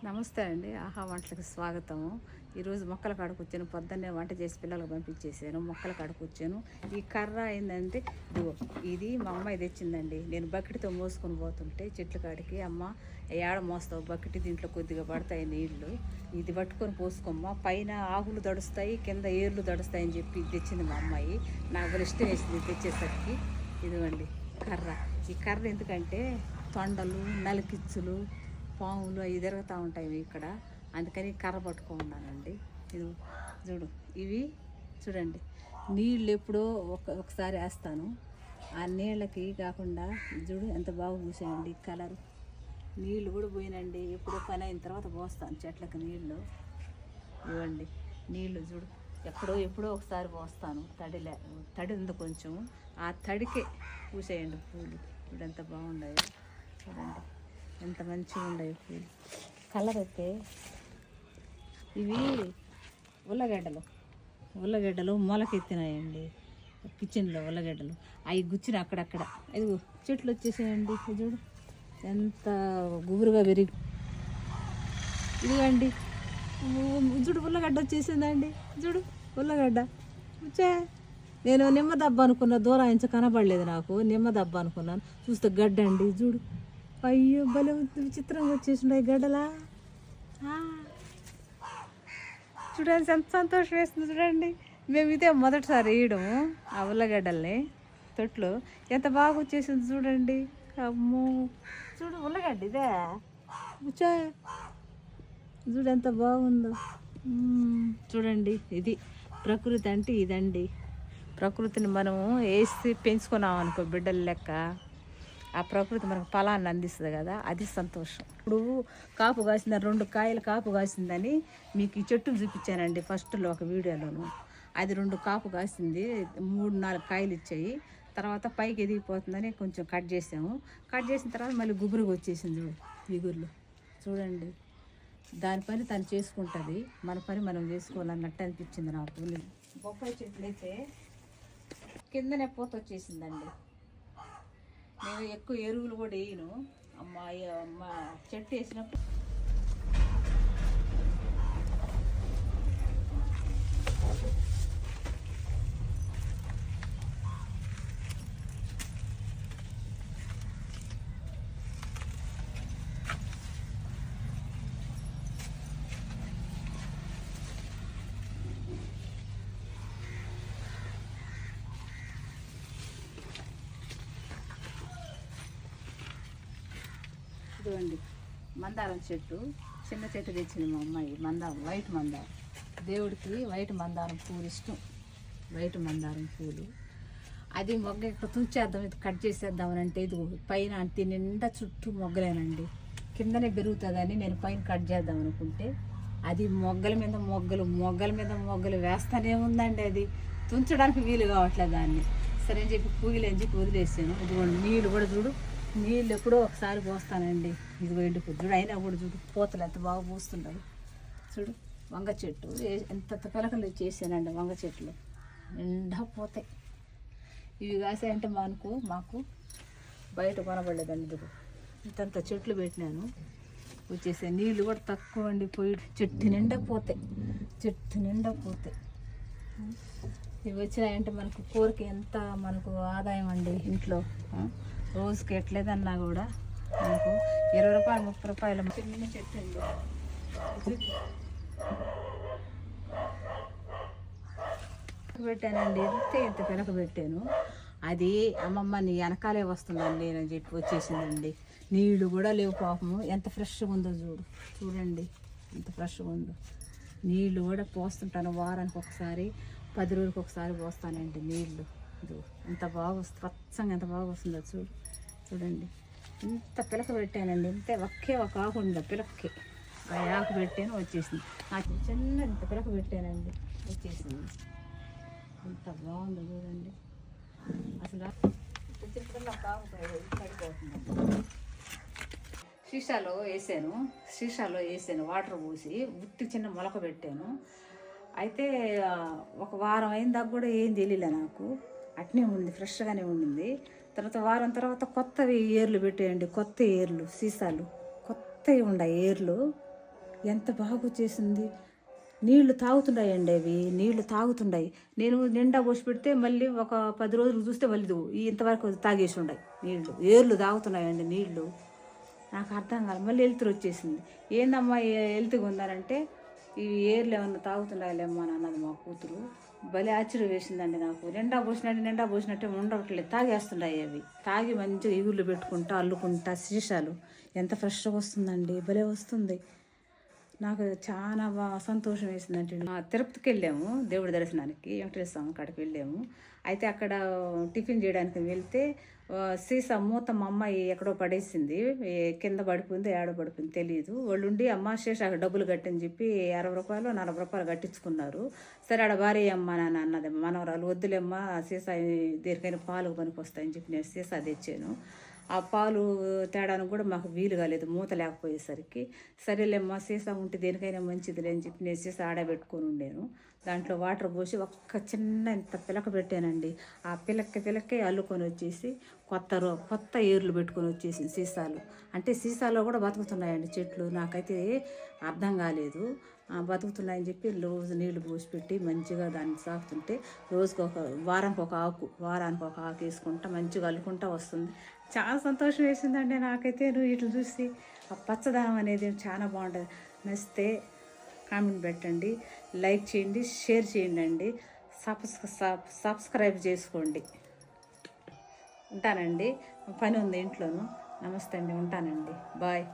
నమస్తే అండి. ఆహా వంటలకు స్వాగతము. ఈరోజు మొక్కల కాడకు వచ్చాను. పొద్దున్నే వంట చేసి పిల్లలకు పంపించేసాను. మొక్కల కాడకు వచ్చాను. ఈ కర్ర ఏంటంటే ఇది మా అమ్మాయి తెచ్చిందండి. నేను బకెట్తో మోసుకొని పోతుంటే చెట్ల కాడికి, అమ్మ ఏడ మోస్తావు బకెట్, దీంట్లో కొద్దిగా పడతాయి నీళ్లు, ఇది పట్టుకొని పోసుకోమ్మ, పైన ఆకులు తడుస్తాయి, కింద ఏర్లు తడుస్తాయి అని చెప్పి ఇది తెచ్చింది మా అమ్మాయి. నాకు ఇష్టం వేసింది తెచ్చేసరికి. ఇదిగోండి కర్ర. ఈ కర్ర ఎందుకంటే తొండలు, నలికిచ్చులు, పాములు అవి తిరుగుతూ ఉంటాయి ఇక్కడ, అందుకని కర్ర పట్టుకున్నానండి. ఇది చూడు, ఇవి చూడండి, నీళ్ళు ఎప్పుడో ఒకసారి వేస్తాను. ఆ నీళ్ళకి కాకుండా చూడు ఎంత బాగా పూసాయండి కలరు. నీళ్ళు కూడా పోయినండి, ఎప్పుడో పని అయిన తర్వాత పోస్తాను చెట్లకి నీళ్ళు. ఇవ్వండి నీళ్ళు చూడు, ఎప్పుడో ఒకసారి పోస్తాను. తడి ఉంది కొంచెం, ఆ తడికే పూసేయండి పూలు. చూడు ఎంత బాగున్నాయో, చూడండి ఎంత మంచిగా ఉన్నాయి పూలు. కలర్ అయితే ఇవి ఉల్లగడ్డలు మొలకెత్తినాయండి కిచెన్లో. ఉల్లగడ్డలు అవి గుచ్చిన అక్కడక్కడ. ఇదిగో చెట్లు వచ్చేసాయండి, చూడు ఎంత గుబురుగా పెరిగి. ఇదిగండి చూడు ఉల్లగడ్డ వచ్చేసిందండి, చూడు ఉల్లగడ్డ వచ్చే. నేను నిమ్మ దెబ్బ అనుకున్నా, దూరం ఇంచ కనబడలేదు నాకు, నిమ్మ దెబ్బ అనుకున్నాను. చూస్తే గడ్డ అండి, చూడు అయ్యో భలే విచిత్రంగా వచ్చేసిండే గడ్డలా. చూడండి ఎంత సంతోషం వేస్తుంది. చూడండి మేము ఇదే మొదటిసారి వేయడం ఆ ఉల్లగడ్డల్ని తొట్లు. ఎంత బాగా వచ్చేసింది చూడండి. అమ్మో చూడు ఉల్లగడ్డ ఇదే వచ్చా, చూడు ఎంత బాగుందో. చూడండి ఇది ప్రకృతి అంటే ఇదండి. ప్రకృతిని మనము వేసి పెంచుకున్నాం అనుకో బిడ్డల లెక్క, ఆ ప్రకృతి మనకు ఫలాన్ని అందిస్తుంది కదా, అది సంతోషం. ఇప్పుడు కాపు కాసింది, 2 కాయలు కాపు కాసిందని మీకు ఈ చెట్టును చూపించానండి ఫస్ట్లో ఒక వీడియోలోను. అది 2 కాపు కాసింది, 3-4 కాయలు ఇచ్చాయి. తర్వాత పైకి ఎదిగిపోతుందని కొంచెం కట్ చేసాము. కట్ చేసిన తర్వాత మళ్ళీ గుబురుగా వచ్చేసింది చూడు ఇగుర్లు. చూడండి దాని పని తను చేసుకుంటుంది, మన పని మనం చేసుకోవాలన్నట్టు అనిపించింది నాకు. బొప్పాయి చెట్లు అయితే కిందనే పూత వచ్చేసిందండి. నేను ఎక్కువ ఎరువులు కూడా వేయను. అమ్మ చెట్టు వేసినప్పుడు ఇదిగోండి మందారం చెట్టు, చిన్న చెట్టు తెచ్చింది మా అమ్మాయి. వైట్ మందారం, దేవుడికి వైట్ మందారం పూలు ఇష్టం. వైట్ మందారం పూలు అది మొగ్గ ఇక్కడ తుంచేద్దాం, ఇది కట్ చేసేద్దామని అంటే ఇది పైన అంతే నిండా చుట్టూ మొగ్గలేనండి, కిందనే పెరుగుతుందని నేను పైన కట్ చేద్దాం అనుకుంటే అది మొగ్గల మీద మొగ్గలు వేస్తానే ఉందండి. అది తుంచడానికి వీలు కావట్లేదు దాన్ని. సరే అని చెప్పి పూలు అని చెప్పి వదిలేసాను. ఇదిగోండి నీళ్ళు కూడా చూడు, నీళ్ళు ఎప్పుడో ఒకసారి పోస్తానండి. ఇదిగో ఎండిపోతుంది చూడు, అయినా కూడా చూడు పూతలు ఎంత బాగా పూస్తున్నాయి. చూడు వంగ చెట్టు ఎంత పిలకలు చేసానండి, వంగ చెట్లు నిండా పోతాయి. ఇవి కాసాయంటే మాకు బయట కొనబడలేదండి. ఇదిగో ఇంతంత చెట్లు పెట్టినాను, వచ్చేసే నీళ్ళు కూడా తక్కువ అండి, పోయి చెట్టు నిండా పోతాయి. ఇవి వచ్చినాయంటే మనకు కూరకి ఎంత మనకు ఆదాయం అండి. ఇంట్లో రోజుకి ఎట్లేదన్నా కూడా మనకు 20 రూపాయలు 30 రూపాయలు. చిన్న చెట్టు అండి, పెట్టానండి, ఎంత పిలక పెట్టాను. అది అమ్మమ్మ నీ వెనకాలే వస్తుందండి అని చెప్పి వచ్చేసిందండి. నీళ్ళు కూడా లేవు పాపము, ఎంత ఫ్రెష్గా ఉందో చూడండి ఎంత ఫ్రెష్గా ఉందో. నీళ్ళు కూడా పోస్తుంటాను, వారానికి ఒకసారి 10 రోజులకు ఒకసారి పోస్తానండి నీళ్ళు. ఎంత బాగా వస్తుంది, పచ్చంగా ఎంత బాగా వస్తుందో చూడండి. ఇంత పిలక పెట్టానండి, ఒకే ఒక ఆకు ఉంది పిలకకి, ఆ ఆకు పెట్టాను వచ్చేసింది. నాకు చిన్న ఇంత పిలక పెట్టానండి వచ్చేసింది. ఎంత బాగుందో చూడండి అసలు. చిన్నపిల్ల ఆకు పడిపోతుంది. సీసాలో వేసాను వాటర్ పోసి, ఉట్టి చిన్న మొలక పెట్టాను. అయితే ఒక వారం అయిన దాకా కూడా ఏం తెలియలే నాకు, అట్నే ఉంది, ఫ్రెష్గానే ఉండింది. తర్వాత వారం కొత్తవి ఏర్లు పెట్టేయండి, కొత్త ఏర్లు, సీసాలు కొత్తవి ఉన్నాయి ఏర్లు. ఎంత బాగా వచ్చేసింది. నీళ్లు తాగుతున్నాయండి, అవి నీళ్లు తాగుతున్నాయి. నేను నిండా పోసి పెడితే మళ్ళీ ఒక 10 రోజులు చూస్తే మళ్ళీ ఇంతవరకు తాగేసి ఉన్నాయి నీళ్లు. ఏర్లు తాగుతున్నాయండి నీళ్లు. నాకు అర్థం కాదు. మళ్ళీ వెళ్తురు వచ్చేసింది. ఏందమ్మా హెల్త్గా ఉందనంటే ఈ ఏర్లు ఏమన్నా తాగుతున్నాయిలేమ్మా అని అన్నది మా కూతురు. భలే ఆశ్చర్యం వేసిందండి నాకు. నిండా పోసినట్టే ఉండట్లేదు, తాగేస్తున్నాయి అవి. తాగి మంచిగా ఇగుళ్ళు పెట్టుకుంటా అల్లుకుంటా సీసాలు. ఎంత ఫ్రెష్గా వస్తుందండి, భలే వస్తుంది. నాకు చాలా సంతోషం వేసిందంటే తిరుపతికి వెళ్ళాము దేవుడి దర్శనానికి, వెంకటేశ్వర స్వామి కాడికి వెళ్ళాము. అయితే అక్కడ టిఫిన్ చేయడానికి వెళ్తే సీసా మూత మా అమ్మాయి ఎక్కడో పడేసింది, కింద పడిపోయింది, ఏడో పడిపోయింది తెలియదు. వాళ్ళు ఉండి అమ్మ శేషాకు డబ్బులు కట్టని చెప్పి 60 రూపాయలు 40 రూపాయలు కట్టించుకున్నారు. సరే ఆడ భార్య అమ్మ అని అన్నది మనవరాలు. వద్దులేమ్మ సీసా దేనికైనా పాలు పనికి వస్తాయని చెప్పి నేను సీసా తెచ్చాను. ఆ పాలు తేడానికి కూడా మాకు వీలు కాలేదు మూత లేకపోయేసరికి. సరేలేమ్మా సీసా ఉంటే దేనికైనా మంచిదిలే అని చెప్పి నేను సీసా ఆడబెట్టుకొని ఉండేను. దాంట్లో వాటర్ పోసి ఒక్క చిన్న ఇంత పిలక పెట్టానండి. ఆ పిలక్కే అల్లుకొని వచ్చేసి కొత్త ఏర్లు పెట్టుకొని వచ్చేసి సీసాలు. అంటే సీసాలో కూడా బతుకుతున్నాయండి చెట్లు. నాకైతే అర్థం కాలేదు. బతుకుతున్నాయని చెప్పి రోజు నీళ్లు పోసి పెట్టి మంచిగా దాన్ని సాగుతుంటే వారానికి ఒక ఆకు వేసుకుంటా మంచిగా అల్లుకుంటా వస్తుంది. చాలా సంతోషం వేసిందండి నాకైతే. వీటిని చూసి ఆ పచ్చదనం అనేది చాలా బాగుంటుంది. నచ్చితే కామెంట్ పెట్టండి, లైక్ చేయండి, షేర్ చేయండి, సబ్స్క్రైబ్ చేసుకోండి. ఉంటానండి, పని ఉంది ఇంట్లోనూ. నమస్తే అండి, ఉంటానండి, బాయ్.